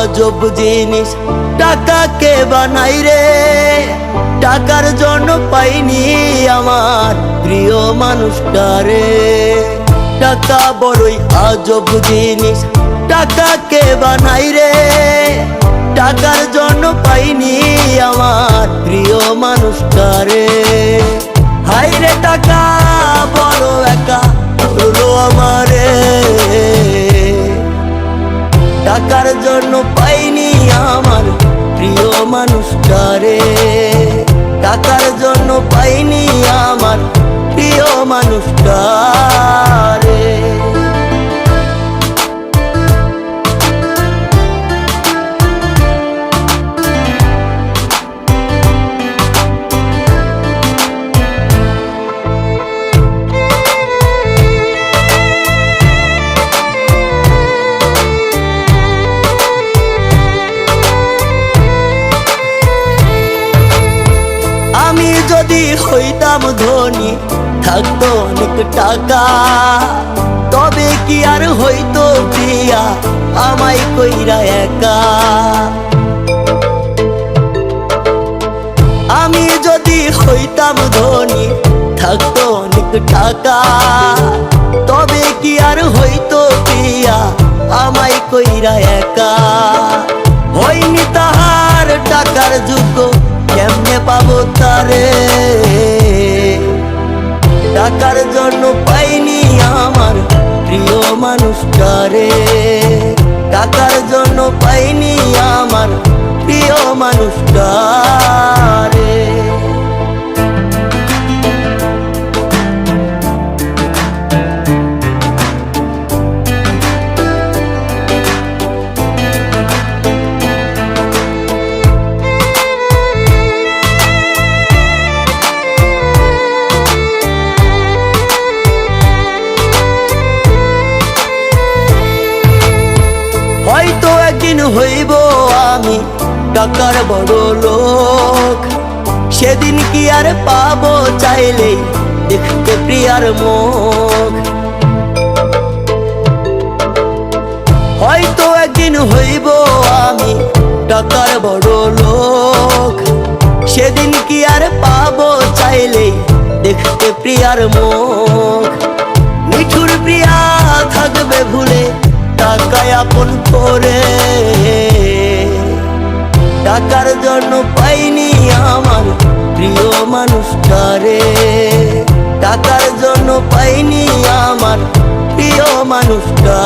আজব জিনিস টাকাকে বানাই রে, টাকার জন্য পাইনি আমার প্রিয় মানুষটারে। টাকা বড়ই আজব জিনিস টাকাকে বানাই রে, টাকার জন্য পাইনি আমার প্রিয় মানুষটারে। হায় রে টাকা বড় একা হলো আমারে, টাকার জন্য পাইনি আমার প্রিয় মানুষটারে। টাকার জন্য পাইনি আমার প্রিয় মানুষটারে। আমি যদি হইতাম ধনী, থাকতো অনেক টাকা, তবে কি আর হইতো প্রিয়া আমায় কইরা একা। আমি যদি হইতাম ধনী, থাকতো অনেক টাকা, তবে কি আর হইতো প্রিয়া আমায় কইরা একা। হইনি তাহার টাকার যোগ্য, কেমনে পাবো তারে। টাকার জন্য পাইনি আমার প্রিয় মানুষটারে, টাকার জন্য পাইনি আমার প্রিয় মানুষটারে। হয়তো একদিন হইব আমি টাকার বড় লোক, সেদিন কি আর পাবো চাইলেই দেখতে প্রিয়ার মুখ। হয়তো একদিন হইব আমি টাকার বড় লোক, সেদিন কি আর পাবো চাইলেই দেখতে প্রিয়ার মুখ। নিঠুর প্রিয়া থাকবে ভুলে টাকায় আপন করে, টাকার জন্য পাইনি আমার প্রিয় মানুষটারে। টাকার জন্য পাইনি আমার প্রিয় মানুষটা।